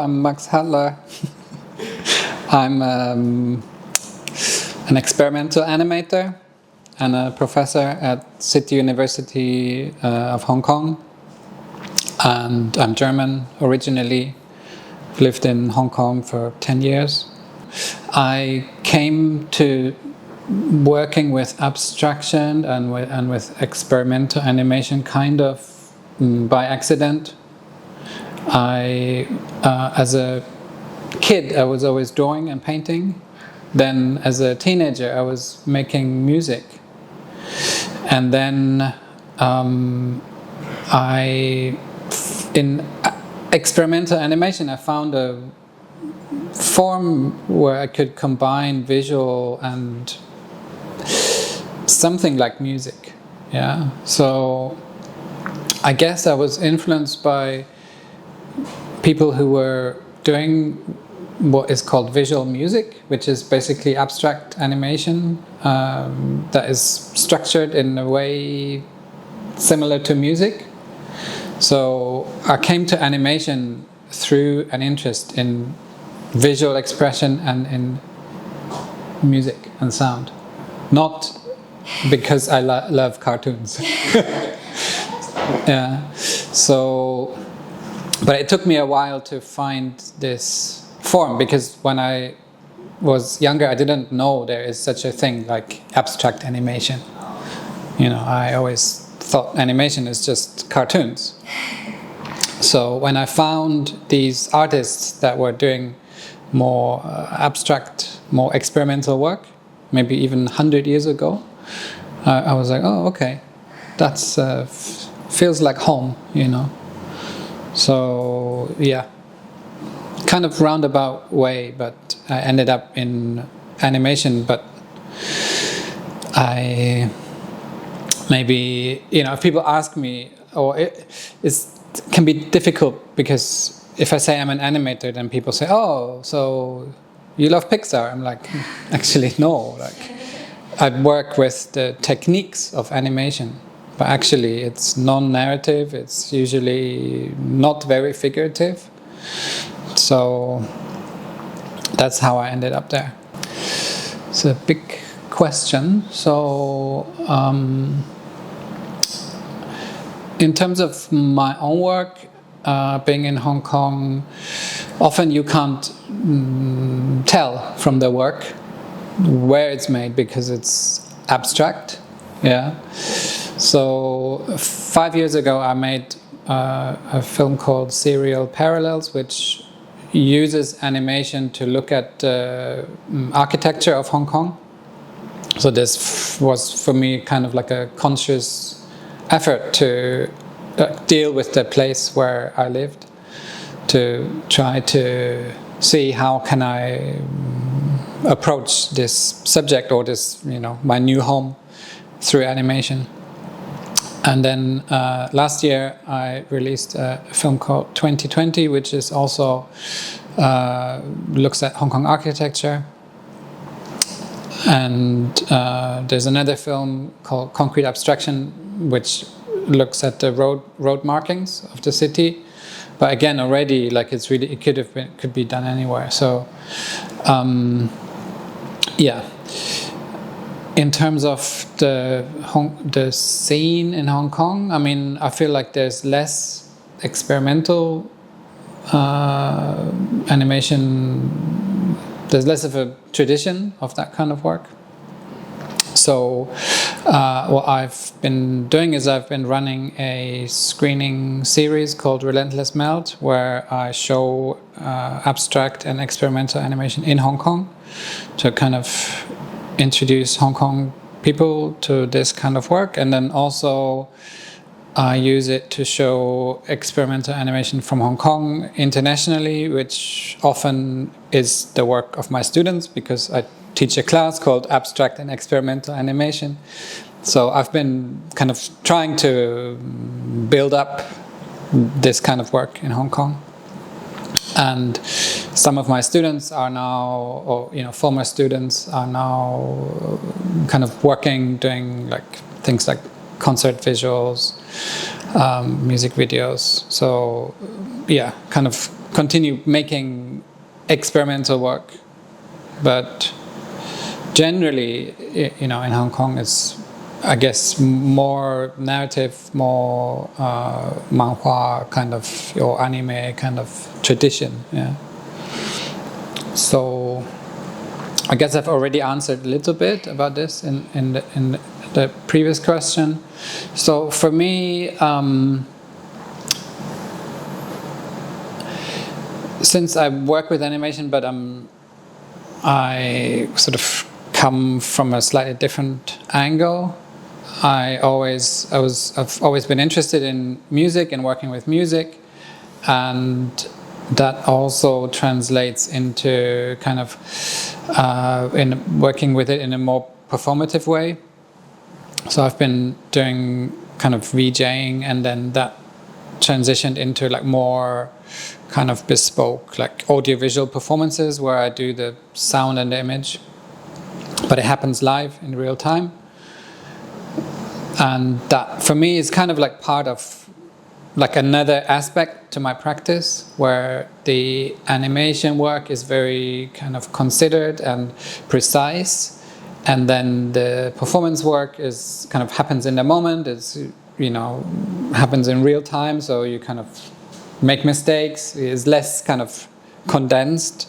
I'm Max Hattler. I'm an experimental animator and a professor at City University of Hong Kong. And I'm German originally, lived in Hong Kong for 10 years. I came to working with abstraction and with experimental animation kind of by accident. As a kid, I was always drawing and painting. Then as a teenager, I was making music. And then in experimental animation, I found a form where I could combine visual and something like music. Yeah. So I guess I was influenced by people who were doing what is called visual music, which is basically abstract animation that is structured in a way similar to music. So I came to animation through an interest in visual expression and in music and sound, not because I love cartoons. Yeah. So, but it took me a while to find this form, because when I was younger, I didn't know there is such a thing like abstract animation. You know, I always thought animation is just cartoons. So when I found these artists that were doing more abstract, more experimental work, maybe even 100 years ago, I was like, oh, okay, that's feels like home, you know. So yeah, kind of roundabout way, but I ended up in animation. But I maybe, you know, if people ask me, or it can be difficult, because if I say I'm an animator, then people say, oh, so you love Pixar? I'm like, actually no, like I work with the techniques of animation. But actually it's non-narrative, it's usually not very figurative. So that's how I ended up there. It's a big question. So in terms of my own work, being in Hong Kong, often you can't tell from the work where it's made because it's abstract. Yeah. So 5 years ago I made a film called Serial Parallels, which uses animation to look at the architecture of Hong Kong. So this was for me kind of like a conscious effort to deal with the place where I lived, to try to see how can I approach this subject, or this, you know, my new home, through animation. And then last year I released a film called 2020, which is also looks at Hong Kong architecture. And there's another film called Concrete Abstraction, which looks at the road markings of the city. But again, already, like, it's really, it could be done anywhere. So yeah. In terms of the scene in Hong Kong, I mean, I feel like there's less experimental animation. There's less of a tradition of that kind of work. So what I've been doing is I've been running a screening series called Relentless Melt, where I show abstract and experimental animation in Hong Kong to kind of introduce Hong Kong people to this kind of work. And then also I use it to show experimental animation from Hong Kong internationally, which often is the work of my students, because I teach a class called Abstract and Experimental Animation. So I've been kind of trying to build up this kind of work in Hong Kong. And some of my students are now, or, you know, former students are now kind of working, doing like things like concert visuals, music videos. So yeah, kind of continue making experimental work, but generally, in Hong Kong, it's, I guess, more narrative, more manhwa kind of, or anime kind of tradition. Yeah. So I guess I've already answered a little bit about this in the previous question. So for me, since I work with animation, but I sort of come from a slightly different angle. I've always been interested in music and working with music, and that also translates into kind of in working with it in a more performative way. So I've been doing kind of VJing, and then that transitioned into like more kind of bespoke, like audiovisual performances where I do the sound and the image, but it happens live in real time. And that for me is kind of like part of like another aspect to my practice, where the animation work is very kind of considered and precise, and then the performance work is kind of happens in the moment. It's happens in real time, so you kind of make mistakes. It's less kind of condensed,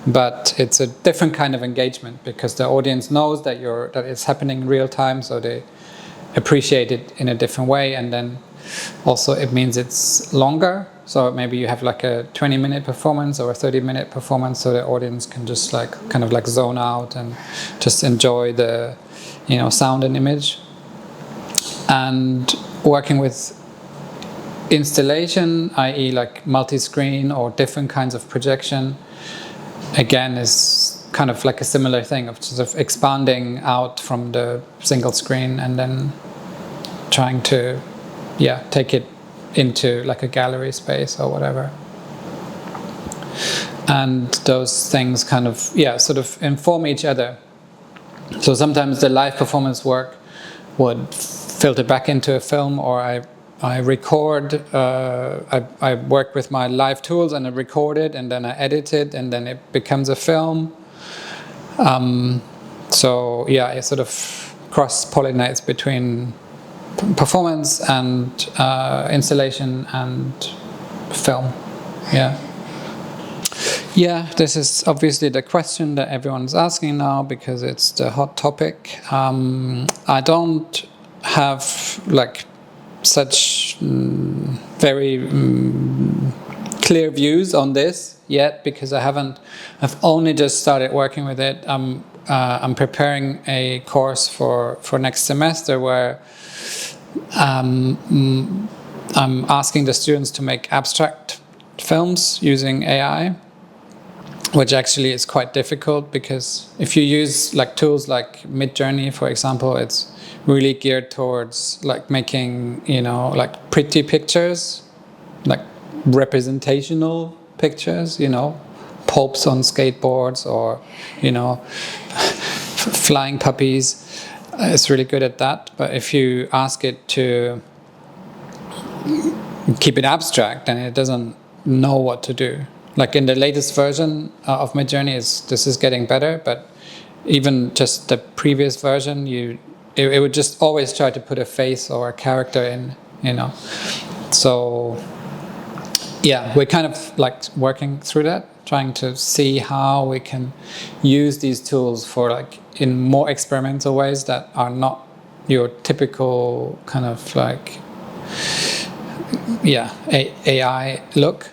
but it's a different kind of engagement because the audience knows that it's happening in real time, so they appreciate it in a different way. And then also it means it's longer, so maybe you have like a 20-minute performance or a 30-minute performance, so the audience can just like kind of like zone out and just enjoy the sound and image. And working with installation, i.e. like multi-screen or different kinds of projection, again is kind of like a similar thing of sort of expanding out from the single screen and then trying to take it into like a gallery space or whatever. And those things kind of sort of inform each other. So sometimes the live performance work would filter back into a film, or I record, I work with my live tools and I record it, and then I edit it, and then it becomes a film. So it sort of cross-pollinates between performance and installation and film. This is obviously the question that everyone's asking now because it's the hot topic. I don't have like such very clear views on this yet because I've only just started working with it. I'm preparing a course for next semester where I'm asking the students to make abstract films using AI, which actually is quite difficult because if you use like tools like Midjourney, for example, it's really geared towards like making like pretty pictures, like representational pictures, pulps on skateboards or flying puppies. It's really good at that. But if you ask it to keep it abstract, then it doesn't know what to do. Like in the latest version of Midjourney, this is getting better, but even just the previous version, it would just always try to put a face or a character in, So we're kind of like working through that, trying to see how we can use these tools for like in more experimental ways that are not your typical kind of like AI look.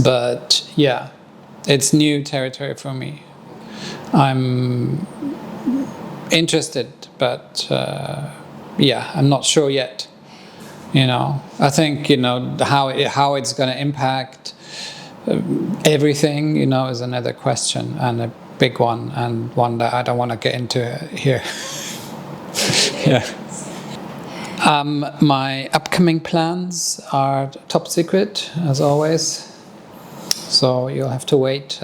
But it's new territory for me. I'm interested, but I'm not sure yet. I think how it's going to impact everything, is another question and a big one, and one that I don't want to get into here. My upcoming plans are top secret, as always. So you'll have to wait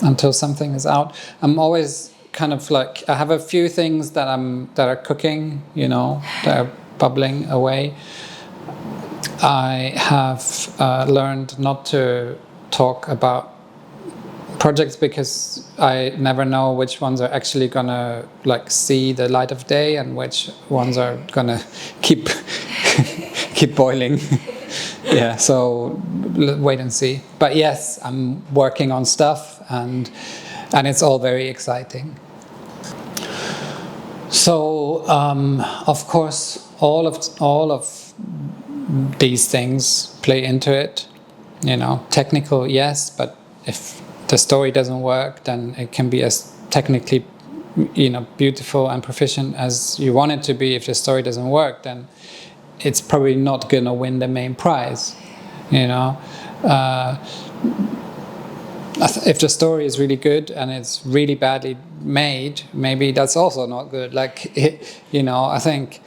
until something is out. I'm always kind of like, I have a few things that are cooking, that are bubbling away. I have learned not to talk about projects because I never know which ones are actually gonna like see the light of day and which ones are gonna keep keep boiling. Yeah, so wait and see. But yes, I'm working on stuff, and it's all very exciting. So of course, all of these things play into it. You know, technical, yes, but if the story doesn't work, then it can be as technically, you know, beautiful and proficient as you want it to be. If the story doesn't work, then it's probably not gonna win the main prize. You know, if the story is really good and it's really badly made, maybe that's also not good. Like, you know, I think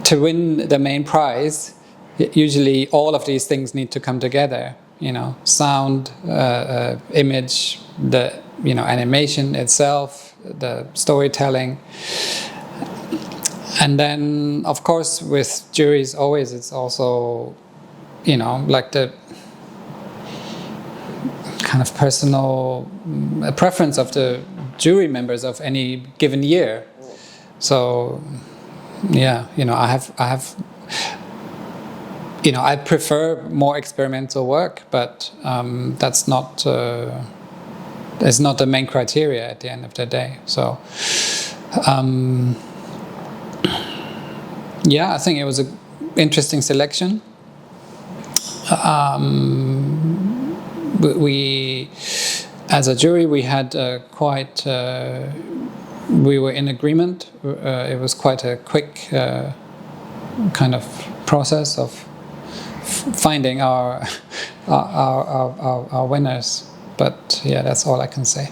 to win the main prize, usually all of these things need to come together. You know, sound, image, the, you know, animation itself, the storytelling. And then, of course, with juries, always it's also, you know, like the kind of personal preference of the jury members of any given year. So, yeah, you know, I have, you know, I prefer more experimental work, but that's not, it's not the main criteria at the end of the day. So, yeah, I think it was an interesting selection. We, as a jury, we had quite, we were in agreement. It was quite a quick kind of process of finding our winners. But yeah, that's all I can say.